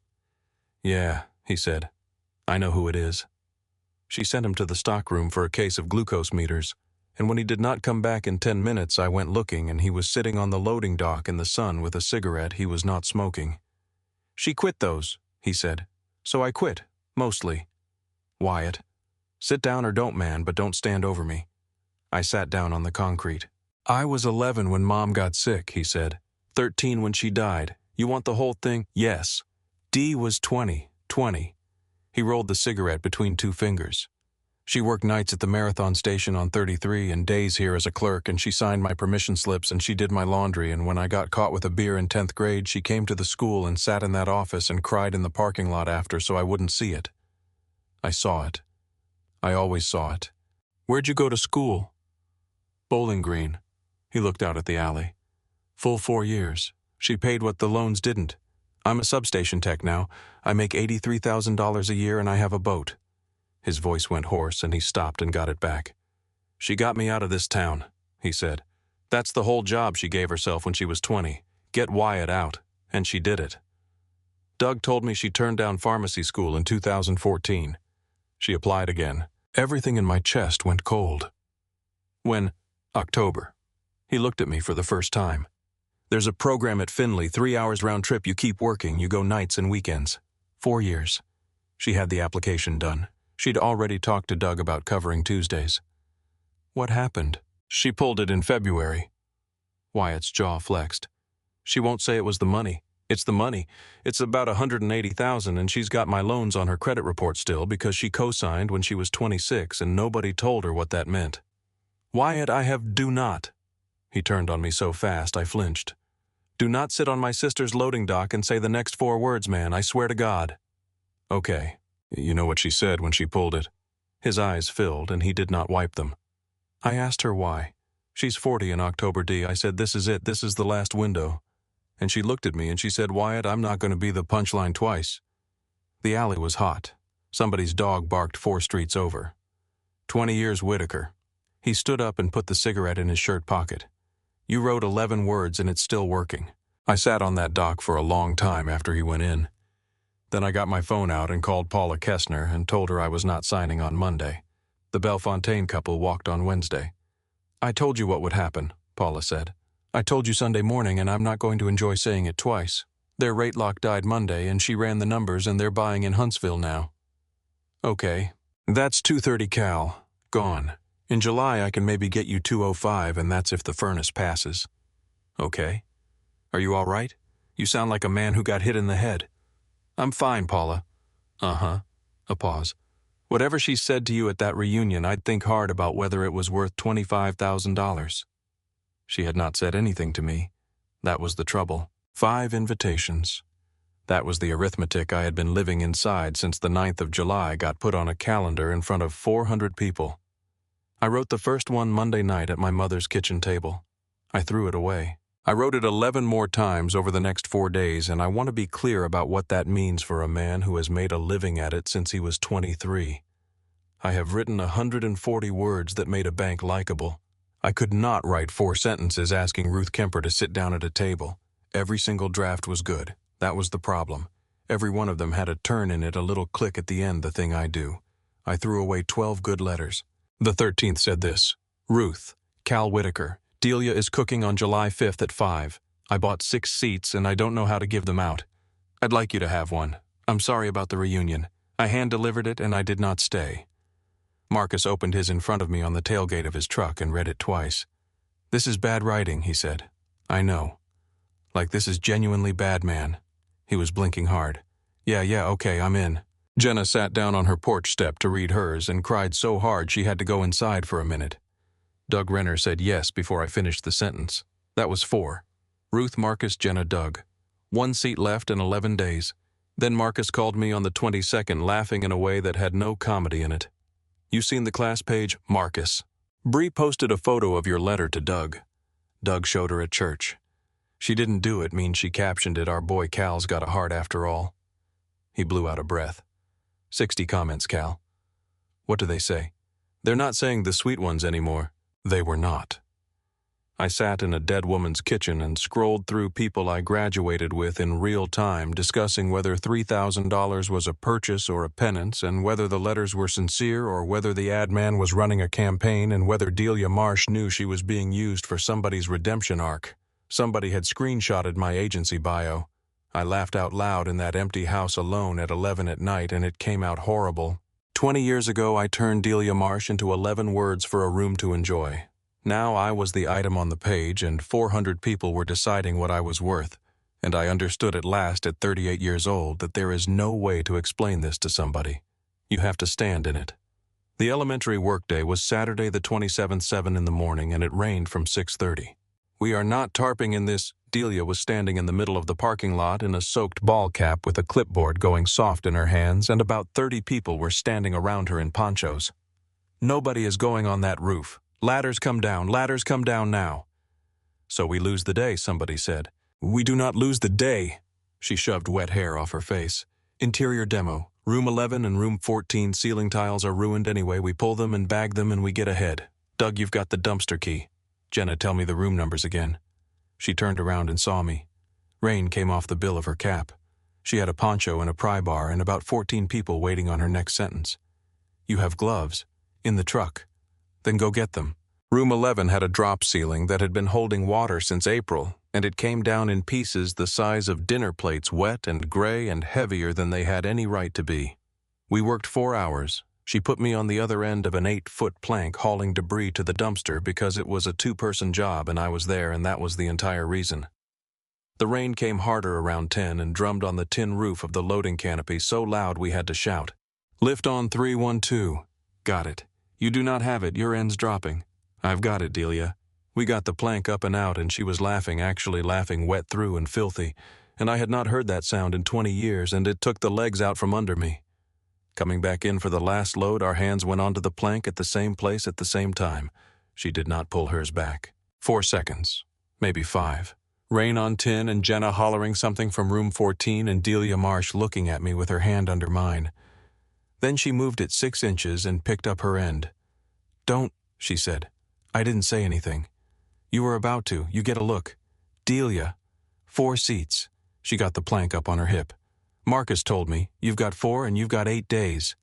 Yeah, he said. I know who it is. She sent him to the stockroom for a case of glucose meters, and when he did not come back in 10 minutes, I went looking, and he was sitting on the loading dock in the sun with a cigarette he was not smoking. She quit those, he said. So I quit, mostly. Wyatt, sit down or don't, man, but don't stand over me. I sat down on the concrete. I was 11 when Mom got sick, he said. 13 when she died. You want the whole thing? Yes. Dee was 20. He rolled the cigarette between 2 fingers. She worked nights at the Marathon Station on 33 and days here as a clerk, and she signed my permission slips and she did my laundry, and when I got caught with a beer in 10th grade, she came to the school and sat in that office and cried in the parking lot after so I wouldn't see it. I saw it. I always saw it. Where'd you go to school? Bowling Green. He looked out at the alley. Full 4 years. She paid what the loans didn't. I'm a substation tech now. I make $83,000 a year and I have a boat. His voice went hoarse and he stopped and got it back. She got me out of this town, he said. That's the whole job she gave herself when she was 20. Get Wyatt out. And she did it. Doug told me she turned down pharmacy school in 2014. She applied again. Everything in my chest went cold. When? October. He looked at me for the first time. There's a program at Findlay, 3 hours round trip. You keep working. You go nights and weekends. 4 years. She had the application done. She'd already talked to Doug about covering Tuesdays. What happened? She pulled it in February. Wyatt's jaw flexed. She won't say it was the money. It's the money. It's about $180,000, and she's got my loans on her credit report still because she co-signed when she was 26 and nobody told her what that meant. Wyatt, do not. He turned on me so fast I flinched. Do not sit on my sister's loading dock and say the next 4 words, man. I swear to God. Okay. You know what she said when she pulled it. His eyes filled and he did not wipe them. I asked her why. She's 40 in October, D. I said, this is it. This is the last window. And she looked at me and she said, Wyatt, I'm not going to be the punchline twice. The alley was hot. Somebody's dog barked 4 streets over. 20 years Whitaker. He stood up and put the cigarette in his shirt pocket. You wrote 11 words and it's still working. I sat on that dock for a long time after he went in. Then I got my phone out and called Paula Kessner and told her I was not signing on Monday. The Bellefontaine couple walked on Wednesday. I told you what would happen, Paula said. I told you Sunday morning, and I'm not going to enjoy saying it twice. Their rate lock died Monday, and she ran the numbers, and they're buying in Huntsville now. Okay. That's 230 cal. Gone. In July, I can maybe get you 205, and that's if the furnace passes. Okay. Are you all right? You sound like a man who got hit in the head. I'm fine, Paula. Uh-huh. A pause. Whatever she said to you at that reunion, I'd think hard about whether it was worth $25,000. She had not said anything to me. That was the trouble. 5 invitations. That was the arithmetic I had been living inside since the 9th of July got put on a calendar in front of 400 people. I wrote the first one Monday night at my mother's kitchen table. I threw it away. I wrote it 11 more times over the next 4 days, and I want to be clear about what that means for a man who has made a living at it since he was 23. I have written 140 words that made a bank likable. I could not write 4 sentences asking Ruth Kemper to sit down at a table. Every single draft was good. That was the problem. Every one of them had a turn in it, a little click at the end, the thing I do. I threw away 12 good letters. The 13th said this: Ruth, Cal Whitaker, Delia is cooking on July 5th at 5. I bought 6 seats and I don't know how to give them out. I'd like you to have one. I'm sorry about the reunion. I hand-delivered it and I did not stay. Marcus opened his in front of me on the tailgate of his truck and read it twice. This is bad writing, he said. I know. Like this is genuinely bad, man. He was blinking hard. Yeah, okay, I'm in. Jenna sat down on her porch step to read hers and cried so hard she had to go inside for a minute. Doug Renner said yes before I finished the sentence. That was 4. Ruth, Marcus, Jenna, Doug. 1 seat left in 11 days. Then Marcus called me on the 22nd, laughing in a way that had no comedy in it. You seen the class page, Marcus? Bree posted a photo of your letter to Doug. Doug showed her at church. She didn't do it means she captioned it, Our boy Cal's got a heart after all. He blew out a breath. 60 comments, Cal. What do they say? They're not saying the sweet ones anymore. They were not. I sat in a dead woman's kitchen and scrolled through people I graduated with in real time, discussing whether $3,000 was a purchase or a penance, and whether the letters were sincere or whether the ad man was running a campaign, and whether Delia Marsh knew she was being used for somebody's redemption arc. Somebody had screenshotted my agency bio. I laughed out loud in that empty house alone at 11 at night, and it came out horrible. 20 years ago, I turned Delia Marsh into 11 words for a room to enjoy. Now I was the item on the page, and 400 people were deciding what I was worth, and I understood at last at 38 years old that there is no way to explain this to somebody. You have to stand in it. The elementary workday was Saturday the 27th, 7 in the morning, and it rained from 6:30. We are not tarping in this. Delia was standing in the middle of the parking lot in a soaked ball cap with a clipboard going soft in her hands, and about 30 people were standing around her in ponchos. Nobody is going on that roof. Ladders come down now. So we lose the day, somebody said. We do not lose the day. She shoved wet hair off her face. Interior demo. Room 11 and room 14 ceiling tiles are ruined anyway. We pull them and bag them and we get ahead. Doug, you've got the dumpster key. Jenna, tell me the room numbers again. She turned around and saw me. Rain came off the bill of her cap. She had a poncho and a pry bar and about 14 people waiting on her next sentence. You have gloves. In the truck. Then go get them. Room 11 had a drop ceiling that had been holding water since April, and it came down in pieces the size of dinner plates, wet and gray and heavier than they had any right to be. We worked 4 hours. She put me on the other end of an 8-foot plank hauling debris to the dumpster because it was a 2-person job and I was there, and that was the entire reason. The rain came harder around 10 and drummed on the tin roof of the loading canopy so loud we had to shout. Lift on 312. Got it. You do not have it, your end's dropping. I've got it, Delia. We got the plank up and out, and she was laughing, actually laughing wet through and filthy, and I had not heard that sound in 20 years, and it took the legs out from under me. Coming back in for the last load, our hands went onto the plank at the same place at the same time. She did not pull hers back. 4 seconds, maybe 5. Rain on tin and Jenna hollering something from room 14 and Delia Marsh looking at me with her hand under mine. Then she moved it 6 inches and picked up her end. "Don't," she said. I didn't say anything. "You were about to. You get a look. Delia. 4 seats." She got the plank up on her hip. "Marcus told me, you've got 4 and you've got 8 days.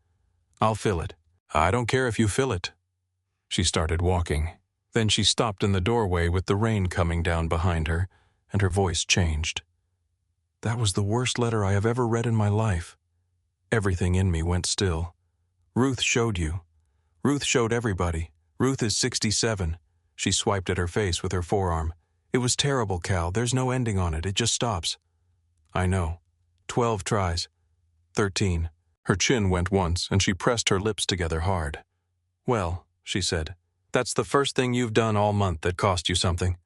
I'll fill it." "I don't care if you fill it." She started walking. Then she stopped in the doorway with the rain coming down behind her, and her voice changed. "That was the worst letter I have ever read in my life." Everything in me went still. "Ruth showed you. Ruth showed everybody. Ruth is 67. She swiped at her face with her forearm. "It was terrible, Cal. There's no ending on it. It just stops." "I know. 12 tries. 13. Her chin went once, and she pressed her lips together hard. "Well," she said, "that's the first thing you've done all month that cost you something."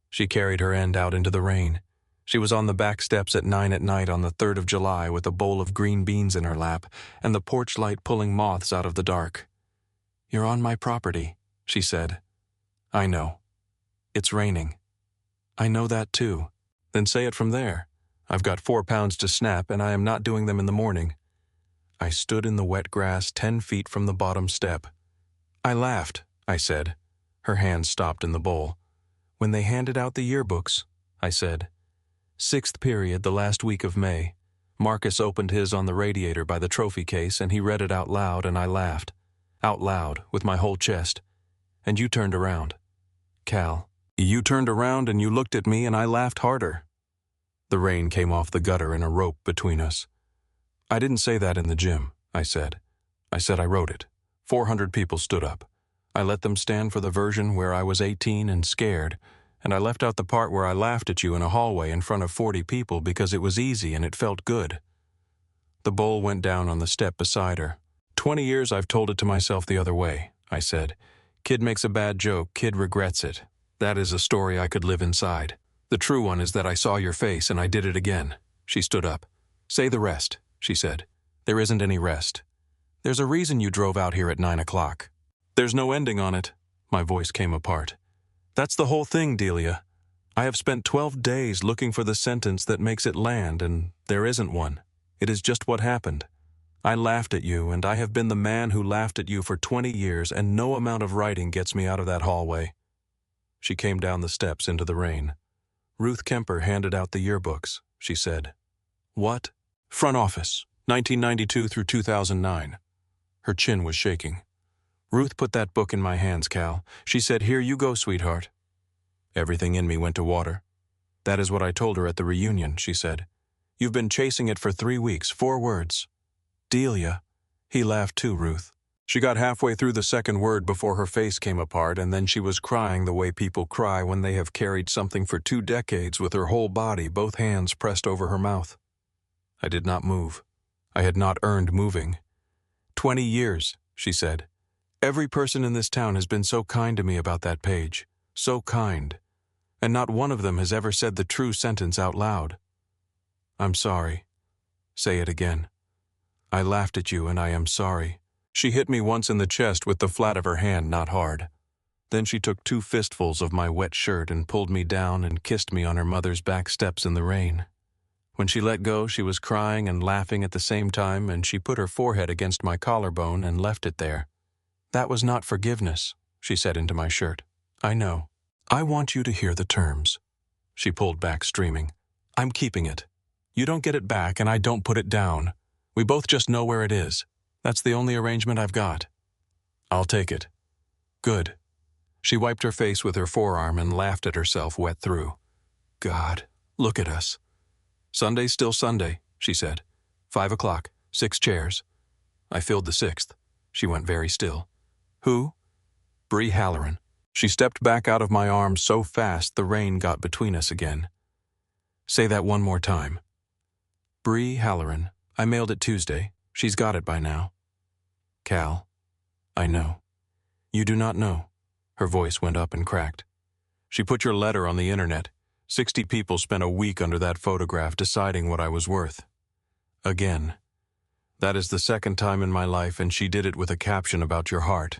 She carried her end out into the rain. She was on the back steps at 9 at night on the 3rd of July with a bowl of green beans in her lap and the porch light pulling moths out of the dark. "You're on my property," she said. "I know. It's raining." "I know that too." "Then say it from there. I've got 4 pounds to snap and I am not doing them in the morning." I stood in the wet grass 10 feet from the bottom step. "I laughed," I said. Her hand stopped in the bowl. "When they handed out the yearbooks," I said. 6th period, the last week of May. Marcus opened his on the radiator by the trophy case and he read it out loud and I laughed. Out loud, with my whole chest. And you turned around. Cal, you turned around and you looked at me and I laughed harder. The rain came off the gutter in a rope between us. "I didn't say that in the gym," I said. I said I wrote it. 400 people stood up. I let them stand for the version where I was 18 and scared, and I left out the part where I laughed at you in a hallway in front of 40 people because it was easy and it felt good. The bowl went down on the step beside her. 20 years I've told it to myself the other way, I said. Kid makes a bad joke, kid regrets it. That is a story I could live inside. The true one is that I saw your face and I did it again. She stood up. "Say the rest," she said. "There isn't any rest. There's a reason you drove out here at 9 o'clock. There's no ending on it." My voice came apart. "That's the whole thing, Delia. I have spent 12 days looking for the sentence that makes it land, and there isn't one. It is just what happened. I laughed at you, and I have been the man who laughed at you for 20 years, and no amount of writing gets me out of that hallway." She came down the steps into the rain. "Ruth Kemper handed out the yearbooks," she said. "What?" "Front office, 1992 through 2009. Her chin was shaking. "Ruth put that book in my hands, Cal. She said, 'Here you go, sweetheart.'" Everything in me went to water. "That is what I told her at the reunion," she said. "You've been chasing it for 3 weeks, 4 words. Delia." He laughed too, Ruth. She got halfway through the second word before her face came apart, and then she was crying the way people cry when they have carried something for 2 decades with her whole body, both hands pressed over her mouth. I did not move. I had not earned moving. 20 years, she said. "Every person in this town has been so kind to me about that page. So kind. And not one of them has ever said the true sentence out loud. I'm sorry." "Say it again." "I laughed at you and I am sorry." She hit me once in the chest with the flat of her hand, not hard. Then she took 2 fistfuls of my wet shirt and pulled me down and kissed me on her mother's back steps in the rain. When she let go, she was crying and laughing at the same time, and she put her forehead against my collarbone and left it there. "That was not forgiveness," she said into my shirt. "I know. I want you to hear the terms." She pulled back, streaming. "I'm keeping it. You don't get it back, and I don't put it down. We both just know where it is. That's the only arrangement I've got." "I'll take it." "Good." She wiped her face with her forearm and laughed at herself wet through. "God, look at us." "Sunday's still Sunday," she said. 5 o'clock, 6 chairs. I filled the 6th. She went very still. "Who?" "Bree Halloran." She stepped back out of my arms so fast the rain got between us again. "Say that one more time." "Bree Halloran. I mailed it Tuesday. She's got it by now." "Cal, I know." "You do not know." Her voice went up and cracked. "She put your letter on the internet. 60 people spent a week under that photograph deciding what I was worth. Again. That is the 2nd time in my life, and she did it with a caption about your heart."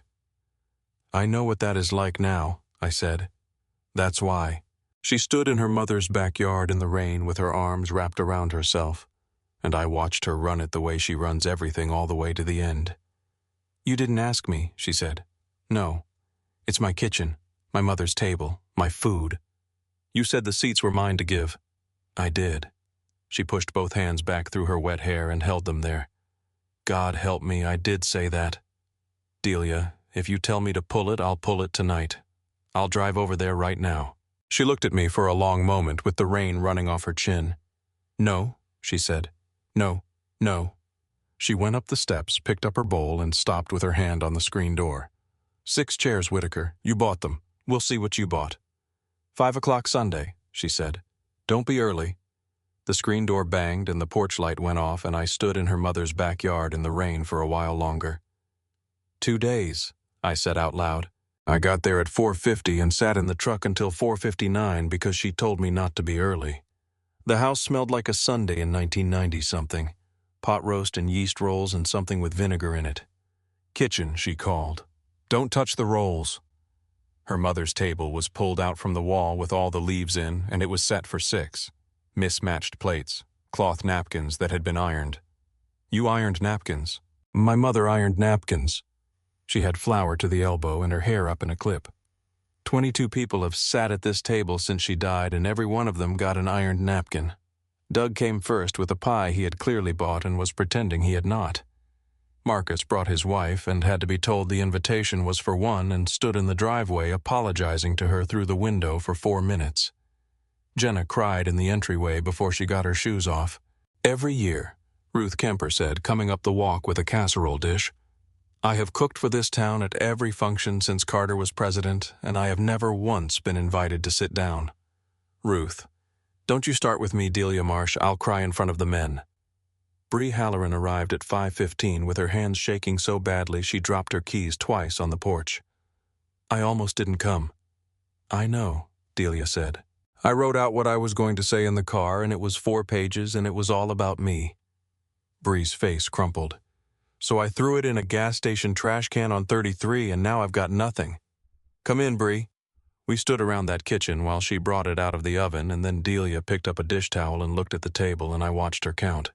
"I know what that is like now," I said. "That's why." She stood in her mother's backyard in the rain with her arms wrapped around herself, and I watched her run it the way she runs everything all the way to the end. "You didn't ask me," she said. "No. It's my kitchen, my mother's table, my food. You said the seats were mine to give." "I did." She pushed both hands back through her wet hair and held them there. "God help me, I did say that. Delia, if you tell me to pull it, I'll pull it tonight. I'll drive over there right now." She looked at me for a long moment with the rain running off her chin. "No," she said. "No, no." She went up the steps, picked up her bowl, and stopped with her hand on the screen door. "6 chairs, Whitaker. You bought them. We'll see what you bought." 5 o'clock Sunday, she said. "Don't be early." The screen door banged and the porch light went off, and I stood in her mother's backyard in the rain for a while longer. 2 days, I said out loud. I got there at 4:50 and sat in the truck until 4:59 because she told me not to be early. The house smelled like a Sunday in 1990-something. Pot roast and yeast rolls and something with vinegar in it. "Kitchen," she called. "Don't touch the rolls." Her mother's table was pulled out from the wall with all the leaves in, and it was set for 6. Mismatched plates, cloth napkins that had been ironed. "You ironed napkins." "My mother ironed napkins." She had flour to the elbow and her hair up in a clip. 22 people have sat at this table since she died, and every one of them got an ironed napkin. Doug came first with a pie he had clearly bought and was pretending he had not. Marcus brought his wife and had to be told the invitation was for one and stood in the driveway apologizing to her through the window for 4 minutes. Jenna cried in the entryway before she got her shoes off. "Every year," Ruth Kemper said, coming up the walk with a casserole dish, "I have cooked for this town at every function since Carter was president, and I have never once been invited to sit down." "Ruth, don't you start with me, Delia Marsh. I'll cry in front of the men." Bree Halloran arrived at 5:15 with her hands shaking so badly she dropped her keys twice on the porch. "I almost didn't come." "I know," Delia said. "I wrote out what I was going to say in the car, and it was 4 pages, and it was all about me." Bree's face crumpled. "So I threw it in a gas station trash can on 33, and now I've got nothing." "Come in, Bree." We stood around that kitchen while she brought it out of the oven, and then Delia picked up a dish towel and looked at the table, and I watched her count.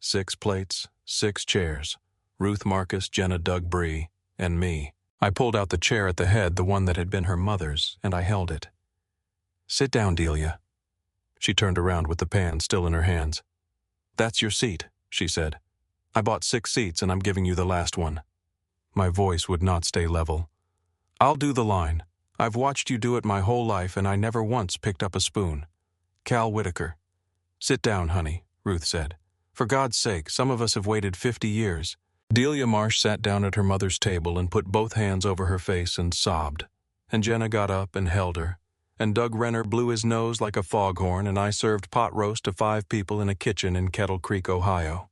6 plates, 6 chairs. Ruth, Marcus, Jenna, Doug, Bree, and me. I pulled out the chair at the head, the one that had been her mother's, and I held it. "Sit down, Delia." She turned around with the pan still in her hands. "That's your seat," she said. "I bought 6 seats and I'm giving you the last one." My voice would not stay level. "I'll do the line. I've watched you do it my whole life and I never once picked up a spoon. Cal Whitaker." "Sit down, honey," Ruth said. "For God's sake, some of us have waited 50 years. Delia Marsh sat down at her mother's table and put both hands over her face and sobbed. And Jenna got up and held her. And Doug Renner blew his nose like a foghorn, and I served pot roast to 5 people in a kitchen in Kettle Creek, Ohio.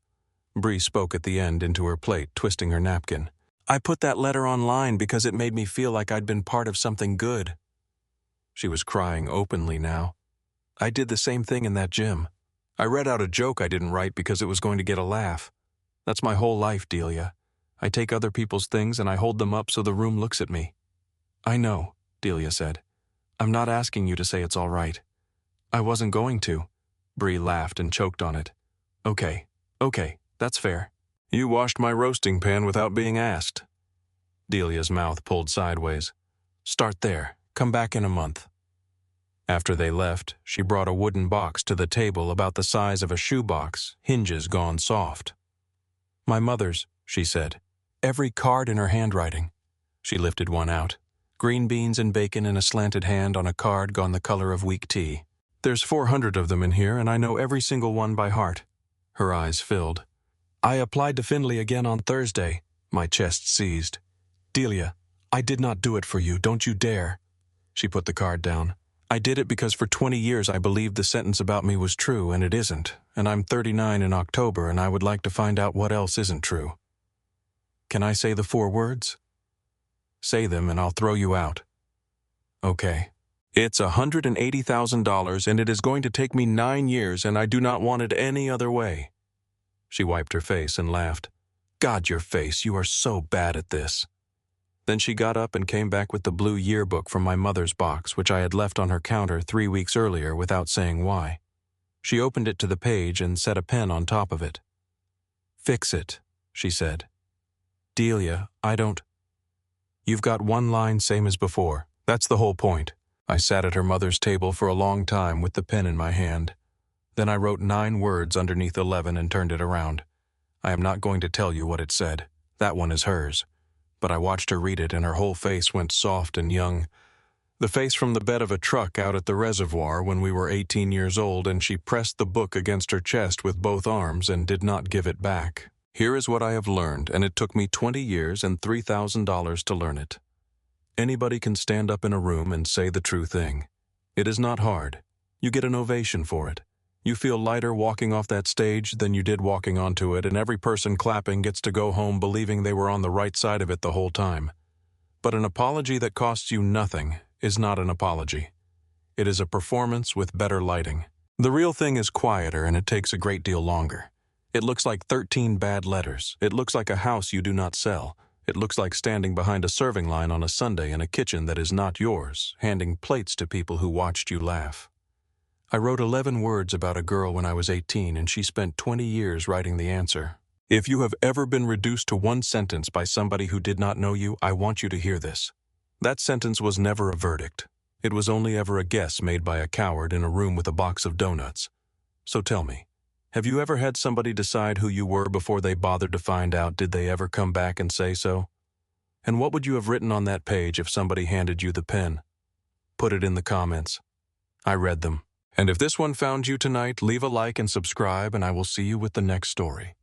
Bree spoke at the end into her plate, twisting her napkin. "I put that letter online because it made me feel like I'd been part of something good." She was crying openly now. "I did the same thing in that gym. I read out a joke I didn't write because it was going to get a laugh. That's my whole life, Delia. I take other people's things and I hold them up so the room looks at me." "I know," Delia said. "I'm not asking you to say it's all right." "I wasn't going to." Bree laughed and choked on it. Okay, that's fair. You washed my roasting pan without being asked." Delia's mouth pulled sideways. "Start there. Come back in a month." After they left, she brought a wooden box to the table about the size of a shoebox, hinges gone soft. "My mother's," she said. "Every card in her handwriting." She lifted one out. Green beans and bacon in a slanted hand on a card gone the color of weak tea. "There's 400 of them in here, and I know every single one by heart." Her eyes filled. "I applied to Findlay again on Thursday." My chest seized. "Delia, I did not do it for you. Don't you dare." She put the card down. "I did it because for 20 years I believed the sentence about me was true, and it isn't. And I'm 39 in October, and I would like to find out what else isn't true." "Can I say the 4 words?" "Say them and I'll throw you out." "Okay. It's $180,000 and it is going to take me 9 years and I do not want it any other way." She wiped her face and laughed. "God, your face, you are so bad at this." Then she got up and came back with the blue yearbook from my mother's box, which I had left on her counter 3 weeks earlier without saying why. She opened it to the page and set a pen on top of it. "Fix it," she said. "Delia, I don't—" "You've got one line same as before. That's the whole point." I sat at her mother's table for a long time with the pen in my hand. Then I wrote 9 words underneath 11 and turned it around. I am not going to tell you what it said. That one is hers. But I watched her read it and her whole face went soft and young. The face from the bed of a truck out at the reservoir when we were 18 years old, and she pressed the book against her chest with both arms and did not give it back. Here is what I have learned, and it took me 20 years and $3,000 to learn it. Anybody can stand up in a room and say the true thing. It is not hard. You get an ovation for it. You feel lighter walking off that stage than you did walking onto it, and every person clapping gets to go home believing they were on the right side of it the whole time. But an apology that costs you nothing is not an apology. It is a performance with better lighting. The real thing is quieter, and it takes a great deal longer. It looks like 13 bad letters. It looks like a house you do not sell. It looks like standing behind a serving line on a Sunday in a kitchen that is not yours, handing plates to people who watched you laugh. I wrote 11 words about a girl when I was 18, and she spent 20 years writing the answer. If you have ever been reduced to one sentence by somebody who did not know you, I want you to hear this. That sentence was never a verdict. It was only ever a guess made by a coward in a room with a box of donuts. So tell me, have you ever had somebody decide who you were before they bothered to find out? Did they ever come back and say so? And what would you have written on that page if somebody handed you the pen? Put it in the comments. I read them. And if this one found you tonight, leave a like and subscribe, and I will see you with the next story.